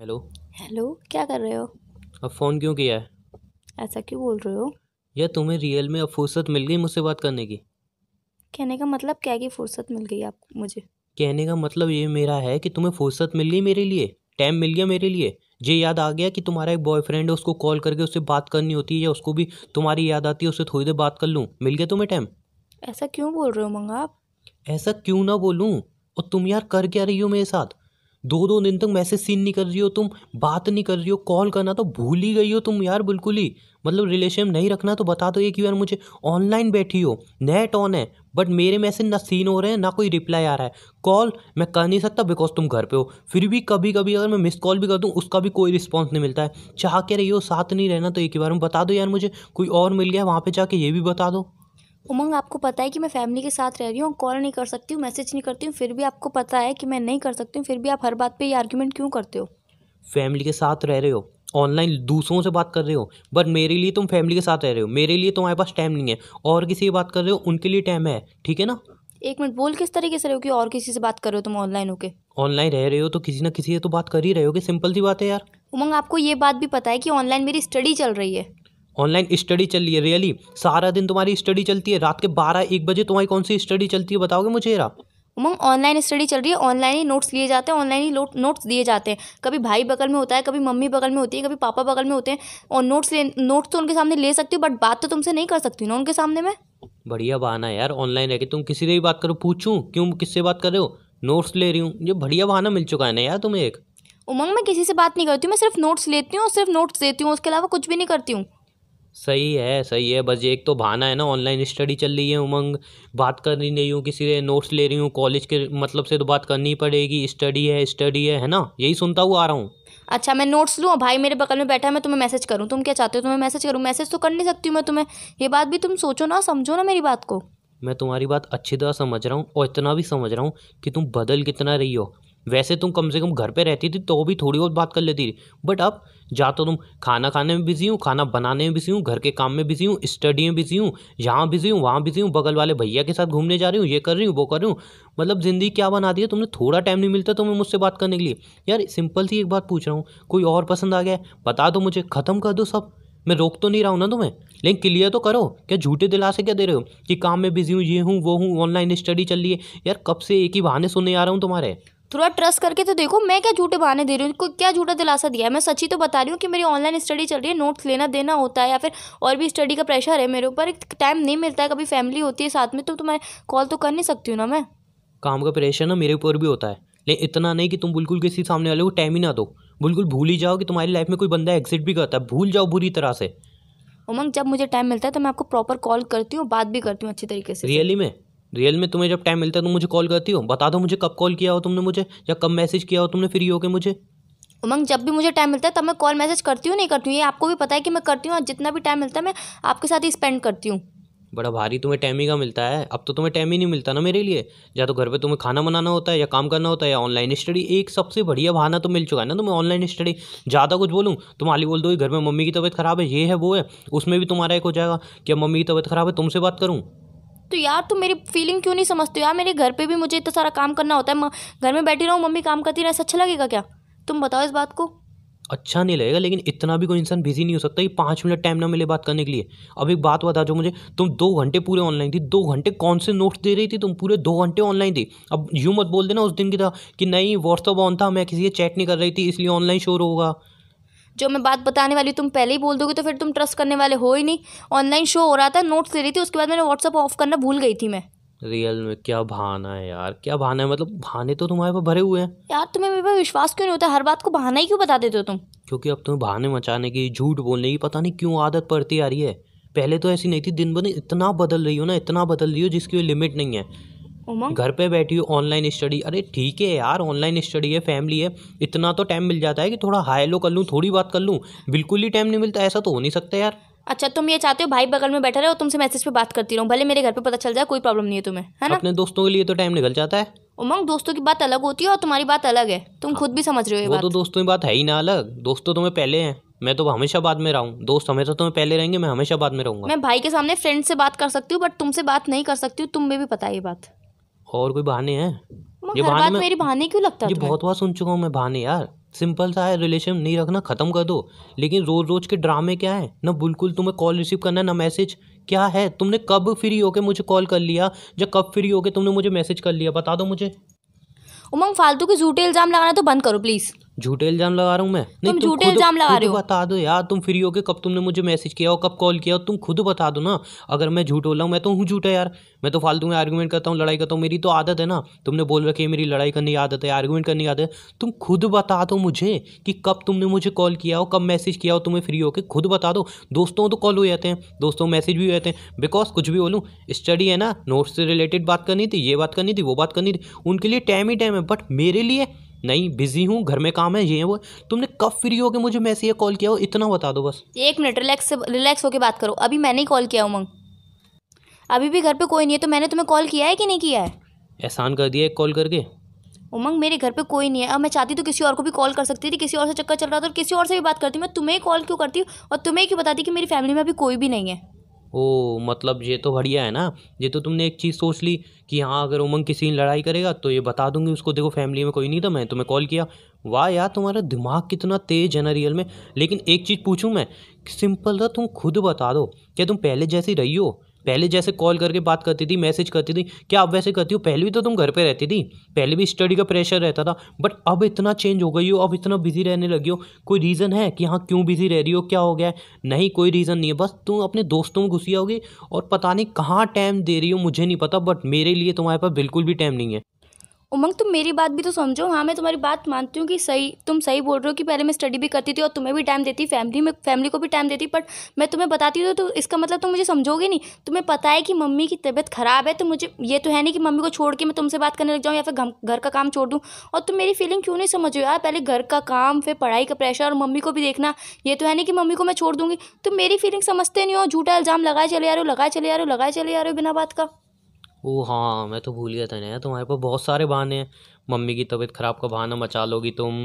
Hello. Hello, क्या कर रहे हो? अब फ़ोन क्यों किया है? ऐसा क्यों बोल रहे हो? या तुम्हें रियल में अब फुर्सत मिल गई मुझसे बात करने की? कहने का मतलब क्या है कि फुर्सत मिल गई आपको मुझे? कहने का मतलब ये मेरा है कि तुम्हें फुर्सत मिल गई मेरे लिए, टाइम मिल गया मेरे लिए। ये याद आ गया कि तुम्हारा एक बॉयफ्रेंड है, उसको कॉल करके उससे बात करनी होती है, या उसको भी तुम्हारी याद आती है, उससे थोड़ी देर बात कर लूँ। मिल गया तुम्हें टाइम? ऐसा क्यों बोल रहे हो मंगा आप? ऐसा क्यों ना बोलूं। और तुम यार कर क्या रही हो मेरे साथ? दो दो दिन तक मैसेज सीन नहीं कर रही हो तुम, बात नहीं कर रही हो, कॉल करना तो भूल ही गई हो तुम यार बिल्कुल ही। मतलब रिलेशन नहीं रखना तो बता दो एक बार मुझे। ऑनलाइन बैठी हो, नेट ऑन है, बट मेरे मैसेज ना सीन हो रहे हैं ना कोई रिप्लाई आ रहा है। कॉल मैं कर नहीं सकता बिकॉज तुम घर पे हो। फिर भी कभी कभी अगर मैं मिस कॉल भी कर दूं उसका भी कोई रिस्पॉन्स नहीं मिलता है। चाह के रही हो साथ नहीं रहना तो एक बार में बता दो यार मुझे। कोई और मिल गया वहाँ पे जाके ये भी बता दो। उमंग, आपको पता है कि मैं फैमिली के साथ रह रही हूँ, कॉल नहीं कर सकती हूँ, मैसेज नहीं करती हूँ, फिर भी आपको पता है कि मैं नहीं कर सकती हूँ, फिर भी आप हर बात पे ये आर्ग्यूमेंट क्यों करते हो? फैमिली के साथ रह रहे हो, ऑनलाइन दूसरों से बात कर रहे हो, बट मेरे लिए तुम फैमिली के साथ रह रहे हो, मेरे लिए तुम्हारे पास टाइम नहीं है। और किसी की बात कर रहे हो उनके लिए टाइम है, ठीक है ना? एक मिनट, बोल किस तरीके से रहे हो कि और किसी से बात कर रहे हो तुम ऑनलाइन होके? ऑनलाइन रह रहे हो तो किसी ना किसी से तो बात कर ही रहे हो, कि सिंपल सी बात है यार। उमंग, आपको ये बात भी पता है कि ऑनलाइन मेरी स्टडी चल रही है? ऑनलाइन स्टडी चल रही है? रियली? सारा दिन तुम्हारी स्टडी चलती है? रात के 12-1 बजे तुम्हारी कौन सी स्टडी चलती है बताओगे मुझे जरा? उमंग, ऑनलाइन स्टडी चल रही है, ऑनलाइन ही नोट्स लिए जाते हैं, ऑनलाइन ही नोट्स दिए जाते हैं। कभी भाई बगल में होता है, कभी मम्मी बगल में होती है, कभी पापा बगल में होते हैं। और नोट्स तो उनके सामने ले सकती हूँ, बट बात तो तुमसे नहीं कर सकती ना उनके सामने मैं। बढ़िया बहाना है यार, ऑनलाइन रह के तुम किसी से भी बात करो। पूछूं क्यों किससे बात कर रहे हो? नोट्स ले रही हूँ, ये बढ़िया बहाना मिल चुका है ना यार तुम्हें एक। उमंग, मैं किसी से बात नहीं करती हूँ, मैं सिर्फ नोट्स लेती हूँ और सिर्फ नोट्स देती हूँ, उसके अलावा कुछ भी नहीं करती हूँ। सही है सही है, बस ये एक तो बहाना है ना, ऑनलाइन स्टडी चल रही है उमंग। बात कर रही नहीं हूँ किसी से, नोट्स ले रही हूँ, कॉलेज के मतलब से तो बात करनी ही पड़ेगी। स्टडी है ना? यही सुनता हुआ आ रहा हूँ। अच्छा, मैं नोट्स लूँ और भाई मेरे बगल में बैठा है, मैं तुम्हें मैसेज करूँ? तुम क्या चाहते हो, तुम्हें मैसेज करूँ? मैसेज तो कर नहीं सकती हूँ मैं तुम्हें। ये बात भी तुम सोचो ना, समझो ना मेरी बात को। मैं तुम्हारी बात अच्छी तरह समझ रहा हूँ, और इतना भी समझ रहा हूँ कि तुम बदल कितना रही हो। वैसे तुम कम से कम घर पे रहती थी तो भी थोड़ी बहुत बात कर लेती थी, बट अब जा तो तुम खाना खाने में बिजी हूँ, खाना बनाने में बिजी हूँ, घर के काम में बिजी हूँ, स्टडी में बिजी हूँ, यहाँ बिजी हूँ वहाँ बिजी हूँ, बगल वाले भैया के साथ घूमने जा रही हूँ, ये कर रही हूँ वो कर रही हूँ। मतलब ज़िंदगी क्या बना दी है तुमने, थोड़ा टाइम नहीं मिलता तुम्हें मुझसे बात करने के लिए। यार सिंपल सी एक बात पूछ रहा हूँ, कोई और पसंद आ गया है बता दो मुझे, ख़त्म कर दो सब। मैं रोक तो नहीं रहा हूँ ना तुम्हें, लेकिन क्लियर तो करो। क्या झूठे दिलासे क्या दे रहे हो कि काम में बिजी हूँ, ये हूँ वो हूँ, ऑनलाइन स्टडी चल रही है? यार कब से एक ही बहाने सुनने आ रहा हूँ तुम्हारे। थोड़ा ट्रस्ट करके तो देखो, मैं क्या झूठे बहाने दे रही हूँ, कोई क्या झूठा दिलासा दिया है? मैं सच्ची तो बता रही हूँ कि मेरी ऑनलाइन स्टडी चल रही है, नोट्स लेना देना होता है, या फिर और भी स्टडी का प्रेशर है मेरे ऊपर, टाइम नहीं मिलता है, कभी फैमिली होती है साथ में, तो मैं कॉल तो कर नहीं सकती हूँ ना मैं। काम का प्रेशर ना मेरे ऊपर भी होता है, लेकिन इतना नहीं कि तुम बिल्कुल किसी सामने वाले को टाइम ही ना दो। बिल्कुल भूल ही जाओ कि तुम्हारी लाइफ में कोई बंदा एग्जिट भी करता है, भूल जाओ बुरी तरह से। उमंग, जब मुझे टाइम मिलता है तो मैं आपको प्रॉपर कॉल करती हूँ, बात भी करती हूँ अच्छी तरीके से फिर। रियली में? रियल में तुम्हें जब टाइम मिलता है तुम मुझे कॉल करती हो? बता दो मुझे कब कॉल किया हो तुमने मुझे, या कब मैसेज किया हो तुमने फ्री होके मुझे। उमंग, जब भी मुझे टाइम मिलता है तब मैं कॉल मैसेज करती हूँ, नहीं करती हूँ ये आपको भी पता है कि मैं करती हूँ, और जितना भी टाइम मिलता है मैं आपके साथ ही स्पेंड करती हूँ। बड़ा भारी तुम्हें टाइम ही का मिलता है, अब तो तुम्हें टाइम ही नहीं मिलता ना मेरे लिए। या तो घर पे तुम्हें खाना बनाना होता है, या काम करना होता है, या ऑनलाइन स्टडी। एक सबसे बढ़िया बहाना तो मिल चुका है ना तुम्हें, ऑनलाइन स्टडी। ज़्यादा कुछ बोलूँ तुम हाली बोल दो घर में मम्मी की तबीयत ख़राब है, ये है वो है, उसमें भी तुम्हारा एक हो जाएगा कि अब मम्मी की तबीयत ख़राब है तुमसे बात करूँ। तो यार तुम मेरी फीलिंग क्यों नहीं समझते हो यार? मेरे घर पे भी मुझे इतना सारा काम करना होता है, घर में बैठी रहूँ मम्मी काम करती रहे, ऐसा अच्छा लगेगा क्या? तुम बताओ इस बात को। अच्छा नहीं लगेगा, लेकिन इतना भी कोई इंसान बिजी नहीं हो सकता कि 5 मिनट टाइम ना मिले बात करने के लिए। अब एक बात बता जो मुझे, तुम 2 घंटे पूरे ऑनलाइन थी, 2 घंटे कौन से नोट्स दे रही थी तुम? पूरे 2 घंटे ऑनलाइन थी। अब यूं मत बोल देना उस दिन की तरह कि नहीं व्हाट्सअप ऑन था, मैं किसी से चैट नहीं कर रही थी इसलिए ऑनलाइन शोर होगा। जो मैं बात बताने वाली तुम पहले ही बोल दोगे तो फिर तुम ट्रस्ट करने वाले हो ही नहीं। ऑनलाइन शो हो रहा था, नोट्स ले रही थी, उसके बाद मैंने व्हाट्सअप ऑफ करना भूल गई थी मैं। रियल में क्या बहाना है यार, क्या बहाना है? मतलब बहाने तो तुम्हारे पास भरे हुए हैं। यार तुम्हें मेरे पे विश्वास क्यों नहीं होता? हर बात को बहाना ही क्यों बता देते हो तुम? क्योंकि अब तुम्हें बहाने मचाने की, झूठ बोलने की पता नहीं क्यों आदत पड़ती आ रही है। पहले तो ऐसी नहीं थी, दिन ब दिन इतना बदल रही हो ना, इतना बदल रही हो जिसकी कोई लिमिट नहीं है। उमंग, घर पे बैठी हो ऑनलाइन स्टडी, अरे ठीक है यार ऑनलाइन स्टडी है, फैमिली है, इतना तो टाइम मिल जाता है कि थोड़ा हाई लो कर लूँ, थोड़ी बात कर लूँ। बिल्कुल ही टाइम नहीं मिलता, ऐसा तो हो नहीं सकता यार। अच्छा तुम ये चाहते हो भाई बगल में बैठा रहे और तुमसे मैसेज पे बात करती रहूं, भले मेरे घर पे पता चल जाए, कोई प्रॉब्लम नहीं है तुम्हें, है ना? अपने दोस्तों के लिए तो टाइम निकल जाता है। उमंग, दोस्तों की बात अलग होती है और तुम्हारी बात अलग है, तुम हाँ, खुद भी समझ रहे हो ये वो तो बात। दोस्तों की बात है ही ना अलग, दोस्त तो तुम्हें पहले हैं। मैं तो हमेशा बाद में रहा हूँ, दोस्त हमेशा तुम्हें पहले रहेंगे, मैं हमेशा बाद में रहूँगा। मैं भाई के सामने फ्रेंड से बात कर सकती हूँ, बट तुमसे बात नहीं कर सकती हूँ, तुम्हें भी पता है ये बात। और कोई बहाने हैं? उमंग, ये हर बहाने बात मैं मेरी बहाने क्यों लगता है ये तुम्हें? बहुत बार सुन चुका हूँ मैं बहाने यार। सिंपल सा है, रिलेशन नहीं रखना ख़त्म कर दो। लेकिन रोज़ रोज़ के ड्रामे क्या है ना, बिल्कुल तुम्हें कॉल रिसीव करना है ना मैसेज। क्या है, तुमने कब फ्री होके मुझे कॉल कर लिया, या कब फ्री होके तुमने मुझे मैसेज कर लिया, बता दो मुझे। उमंग, फालतू के झूठे इल्जाम लगाना तो बंद करो प्लीज़। झूठे इल्जाम लगा रहा हूँ मैं? नहीं, तुम तुम झूठे खुद इल्जाम लगा खुद रहे हो। बता दो यार, तुम फ्री होके कब तुमने मुझे मैसेज किया हो, कब कॉल किया हो, तुम खुद बता दो ना। अगर मैं झूठ बोल रहा हूँ, मैं तो हूँ झूठा यार। मैं तो फालतू में आर्गुमेंट करता हूँ, लड़ाई करता हूँ, मेरी तो आदत है ना। तुमने बोल रखी है मेरी लड़ाई करने की आदत है, आर्गुमेंट करने की आदत है। तुम खुद बता दो मुझे कि कब तुमने मुझे कॉल किया हो, कब मैसेज किया हो, तुम्हें फ्री होके खुद बता दो। दोस्तों तो कॉल हो जाते हैं, दोस्तों मैसेज भी हो जाते हैं। बिकॉज कुछ भी बोलूँ, स्टडी है ना, नोट्स से रिलेटेड बात करनी थी, ये बात करनी थी, वो बात करनी थी, उनके लिए टाइम ही टाइम है। बट मेरे लिए नहीं, बिजी हूँ, घर में काम है, ये है वो। तुमने कब फ्री होके मुझे मैसेज या कॉल किया हो, इतना बता दो बस। 1 मिनट, रिलैक्स होके बात करो। अभी मैंने ही कॉल किया उमंग, अभी भी घर पे कोई नहीं है, तो मैंने तुम्हें कॉल किया है कि नहीं किया है? एहसान कर दिया एक कॉल करके। उमंग, मेरे घर पे कोई नहीं है। अब मैं चाहती तो किसी और को भी कॉल कर सकती थी, किसी और से चक्कर चल रहा था और किसी और से भी बात करती। मैं तुम्हें कॉल क्यों करती हूँ और तुम्हें क्यों बताती कि मेरी फैमिली में अभी कोई भी नहीं है? ओ, मतलब ये तो बढ़िया है ना। ये तो तुमने एक चीज़ सोच ली कि हाँ, अगर उमंग किसी ने लड़ाई करेगा तो ये बता दूंगी उसको, देखो फैमिली में कोई नहीं था, मैं तुम्हें कॉल किया। वाह यार, तुम्हारा दिमाग कितना तेज है ना रियल में। लेकिन एक चीज़ पूछूं मैं, सिंपल था, तुम खुद बता दो, क्या तुम पहले जैसी रही हो? पहले जैसे कॉल करके बात करती थी, मैसेज करती थी, क्या अब वैसे करती हो? पहले भी तो तुम घर पे रहती थी, पहले भी स्टडी का प्रेशर रहता था, बट अब इतना चेंज हो गई हो, अब इतना बिजी रहने लगी हो। कोई रीज़न है कि हाँ क्यों बिजी रह रही हो, क्या हो गया है? नहीं, कोई रीज़न नहीं है, बस तुम अपने दोस्तों में घुसी आओगी और पता नहीं कहाँ टाइम दे रही हो, मुझे नहीं पता, बट मेरे लिए तुम्हारे पास बिल्कुल भी टाइम नहीं है। उमंग, तुम मेरी बात भी तो समझो। हाँ, मैं तुम्हारी बात मानती हूँ कि तुम सही बोल रहे हो कि पहले मैं स्टडी भी करती थी और तुम्हें भी टाइम देती, फैमिली को भी टाइम देती। बट मैं तुम्हें बताती हूँ तो इसका मतलब तुम मुझे समझोगे नहीं। तुम्हें पता है कि मम्मी की तबीयत ख़राब है, तो मुझे ये तो है नहीं कि मम्मी को छोड़ के मैं तुमसे बात करने लग जाऊँ या फिर घर का काम छोड़ दूँ। और तुम मेरी फीलिंग क्यों नहीं समझ रहे हो यार? पहले घर का काम, फिर पढ़ाई का प्रेशर और मम्मी को भी देखना। ये तो है नहीं कि मम्मी को मैं छोड़ दूँगी। तुम मेरी फीलिंग समझते नहीं हो, झूठा इल्ज़ाम लगाए चले आ रहे हो, लगाए चले आ रहे हो, लगाए चले आ रहे हो बिना बात का। ओ हाँ, मैं तो भूल गया था ना यार, तुम्हारे पास बहुत सारे बहाने हैं। मम्मी की तबीयत ख़राब का बहाना मचा लोगी तुम,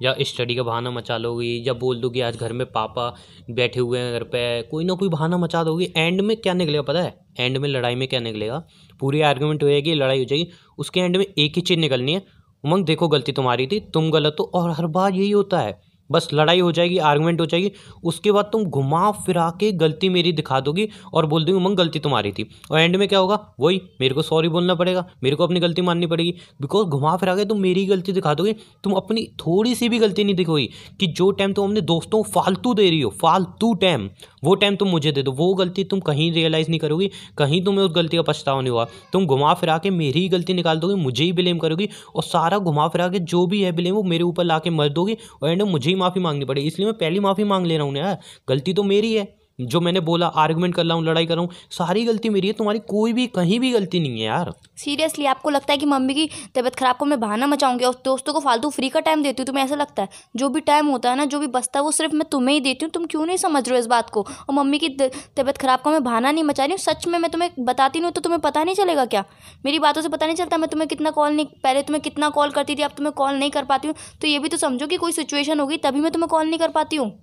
या स्टडी का बहाना मचा लोगी, या बोल दोगी आज घर में पापा बैठे हुए हैं घर पे, कोई ना कोई बहाना मचा दोगी। एंड में क्या निकलेगा पता है? एंड में लड़ाई में क्या निकलेगा? पूरी आर्गुमेंट हो जाएगी, लड़ाई हो जाएगी, उसके एंड में एक ही चीज़ निकलनी है, उमंग देखो गलती तुम्हारी थी, तुम गलत हो। और हर बार यही होता है, बस लड़ाई हो जाएगी, आर्गुमेंट हो जाएगी, उसके बाद तुम घुमा फिरा के गलती मेरी दिखा दोगी और बोल दोगी उमंग गलती तुम्हारी थी। और एंड में क्या होगा? वही, मेरे को सॉरी बोलना पड़ेगा, मेरे को अपनी गलती माननी पड़ेगी। बिकॉज घुमा फिरा के तुम मेरी गलती दिखा दोगे, तुम अपनी थोड़ी सी भी गलती नहीं दिखोगी। कि जो टाइम तुम अपने दोस्तों को फालतू दे रही हो, फालतू टाइम, वो टाइम तुम मुझे दे दो। वो गलती तुम कहीं रियलाइज़ नहीं करोगी, कहीं तुम्हें उस गलती का पछतावा नहीं हुआ। तुम घुमा फिरा के मेरी ही गलती निकाल दोगी, मुझे ही ब्लेम करोगी, और सारा घुमा फिरा के जो भी है ब्लेम वो मेरे ऊपर ला के मर दोगी, और एंड में मुझे ही माफ़ी मांगनी पड़ेगी। इसलिए मैं पहली माफ़ी मांग ले रहा हूँ ना यार, गलती तो मेरी है। जो मैंने बोला, आर्गुमेंट कर रहा हूँ, लड़ाई कर रहा हूँ, सारी गलती मेरी है, तुम्हारी कोई भी कहीं भी गलती नहीं है यार। सीरियसली, आपको लगता है कि मम्मी की तबीयत खराब को मैं बहाना मचाऊंगी और दोस्तों को फालतू फ्री का टाइम देती हूँ? तुम्हें ऐसा लगता है? जो भी टाइम होता है ना, जो भी बचता है, वो सिर्फ मैं तुम्हें ही देती हूँ। तुम क्यों नहीं समझ रहे हो इस बात को? और मम्मी की तबीयत खराब का मैं बहाना नहीं मचा रही हूँ, सच में मैं तुम्हें बताती नहीं हूँ तो तुम्हें पता नहीं चलेगा क्या? मेरी बातों से पता नहीं चलता मैं तुम्हें कितना कॉल नहीं, पहले तुम्हें कितना कॉल करती थी, अब तुम्हें कॉल नहीं कर पाती हूँ? तो ये भी तो समझो कि कोई सिचुएशन होगी तभी मैं तुम्हें कॉल नहीं कर पाती हूँ।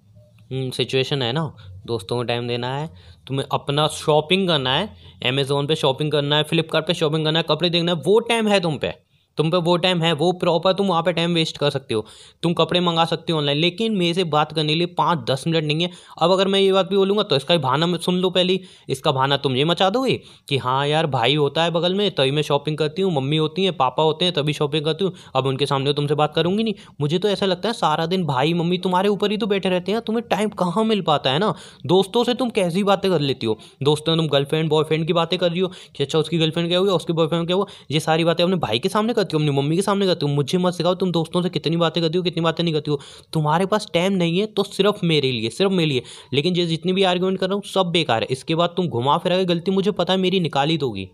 सिचुएशन है ना, दोस्तों को टाइम देना है, तुम्हें अपना शॉपिंग करना है, अमेज़ोन पे शॉपिंग करना है, फ्लिपकार्ट पे शॉपिंग करना है, कपड़े देखना है, वो टाइम है तुम पे वो टाइम है, वो प्रॉपर तुम वहाँ पे टाइम वेस्ट कर सकते हो, तुम कपड़े मंगा सकते हो ऑनलाइन। लेकिन मेरे से बात करने के लिए 5-10 मिनट नहीं है। अब अगर मैं ये बात भी बोलूँगा तो इसका बहाना सुन लो पहले, इसका बहाना तुम ये मचा दोगे कि हाँ यार भाई होता है बगल में तभी मैं शॉपिंग करती हूँ, मम्मी होती हैं, पापा होते हैं तभी शॉपिंग करती हूँ, अब उनके सामने तुमसे बात करूँगी नहीं। मुझे तो ऐसा लगता है सारा दिन भाई मम्मी तुम्हारे ऊपर ही तो बैठे रहते हैं, तुम्हें टाइम कहाँ मिल पाता है ना। दोस्तों से तुम कैसी बातें कर लेती हो, दोस्तों तुम गर्लफ्रेंड बॉयफ्रेंड की बातें कर रही हो कि अच्छा उसकी गर्लफ्रेंड क्या हुआ, उसके बॉयफ्रेंड क्या हुआ, ये सारी बातें अपने भाई के सामने करती हो, अपनी मम्मी के सामने करती हो। मुझे मत सिखाओ तुम दोस्तों से कितनी बातें करती हो, कितनी बातें नहीं करती हो। तुम्हारे पास टाइम नहीं है तो सिर्फ मेरे लिए, सिर्फ मेरे लिए। लेकिन ये जितनी भी आर्गुमेंट कर रहा हूँ सब बेकार है, इसके बाद तुम घुमा फिरा के गलती मुझे पता है मेरी निकाल ही दोगी।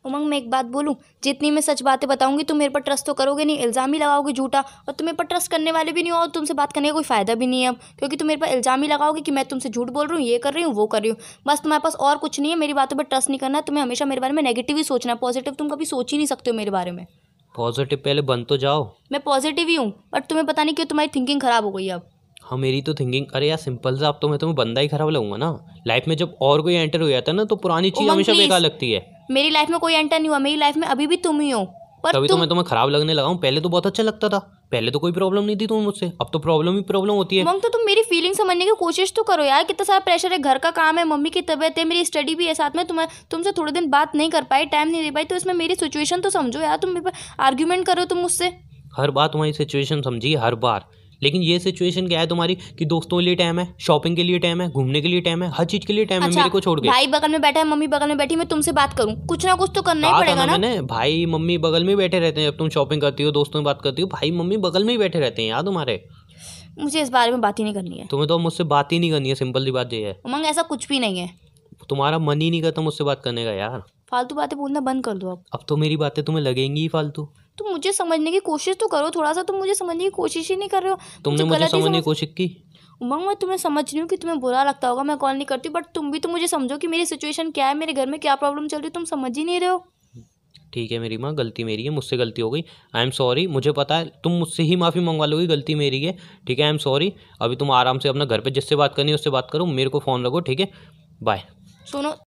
उमंग, मैं एक बात बोलूं, जितनी मैं सच बातें बताऊंगी तुम मेरे पर ट्रस्ट तो करोगे नहीं, इल्ज़ाम ही लगाओगे झूठा, और तुम मेरे पर ट्रस्ट करने वाले भी नहीं हो और तुमसे बात करने का कोई फ़ायदा भी नहीं है अब, क्योंकि तुम मेरे पर इल्ज़ाम ही लगाओगे कि मैं तुमसे झूठ बोल रही हूँ, ये कर रही हूँ, वो कर रही हूँ। बस तुम्हारे पास और कुछ नहीं है, मेरी बातों पर ट्रस्ट नहीं करना है, तुम्हें हमेशा मेरे बारे में नेगेटिव ही सोचना है, पॉजिटिव तुम कभी सोच ही नहीं सकते हो मेरे बारे में। पॉजिटिव पहले बन तो जाओ। मैं पॉजिटिव ही हूँ, बट तुम्हें पता नहीं क्यों तुम्हारी थिंकिंग ख़राब हो गई है अब। हाँ, मेरी तो थिंकिंग, अरे यार सिंपल सा, अब तो मैं तुम्हें बंदा ही खराब लगूंगा ना। लाइफ में जब और कोई एंटर हो जाता है ना तो पुरानी चीज़ उमंग हमेशा प्लीज, बेकार लगती है। मेरी लाइफ में कोई एंटर नहीं हुआ, मेरी लाइफ में अभी भी तुम ही हो, तभी तो मैं तुम्हें खराब लगने लगा हूँ। पहले तो बहुत अच्छा लगता था, पहले तो कोई प्रॉब्लम नहीं थी तुम्हें मुझसे, अब तो प्रॉब्लम ही प्रॉब्लम होती है। उमंग तो तुम मेरी फीलिंग समझने की कोशिश तो करो यार, कितना सारा प्रेशर है, घर का काम है, मम्मी की तबीयत है, मेरी स्टडी भी है साथ में, तुमसे थोड़े दिन बात नहीं कर पाई, टाइम नहीं दे पाई, तो इसमें मेरी सिचुएशन तो समझो यार। तुम मेरे पर आर्ग्यूमेंट करो तुम मुझसे। हर बात तुम्हारी सिचुएशन समझी हर बार, लेकिन ये सिचुएशन क्या है तुम्हारी कि दोस्तों के लिए टाइम है, शॉपिंग के लिए टाइम है, घूमने के लिए टाइम है, हर चीज के लिए टाइम है मेरे को छोड़ के। भाई बगल में बैठा है, मम्मी बगल में बैठी, मैं तुमसे बात करूं, कुछ ना कुछ तो करना ही पड़ेगा ना। मैंने भाई मम्मी बगल में बैठे रहते हैं, जब तुम शॉपिंग करती हो, दोस्तों से बात करती हो, भाई मम्मी बगल में ही बैठे रहते हैं यार तुम्हारे। मुझे इस बारे में बात ही नहीं करनी है। तुम्हें तो मुझसे बात ही नहीं करनी है, सिंपल सी बात ये है। उमंग ऐसा कुछ भी नहीं है, तुम्हारा मन ही नहीं करता मुझसे बात करने का यार। फालतू बातें बोलना बंद कर दो अब तो मेरी बातें तुम्हें लगेंगी ही फालतू। तुम मुझे समझने की कोशिश तो करो थोड़ा सा, तुम मुझे समझने की कोशिश ही नहीं कर रहे हो। तुमने मुझे समझने की कोशिश की। उमंग मैं तुम्हें समझ रही हूँ कि तुम्हें बुरा लगता होगा, मैं कॉल नहीं करती, बट तुम भी तो मुझे समझो कि मेरी सिचुएशन क्या है, मेरे घर में क्या प्रॉब्लम चल रही है, तुम समझ ही नहीं रहे हो। ठीक है मेरी माँ, गलती मेरी है, मुझसे गलती हो गई, आई एम सॉरी। मुझे पता है तुम मुझसे ही माफ़ी मंगवा लोगी, गलती मेरी है, ठीक है, आई एम सॉरी। अभी तुम आराम से अपना घर पे जिससे बात करनी है उससे बात करो, मेरे को फ़ोन रखो, ठीक है, बाय। सुनो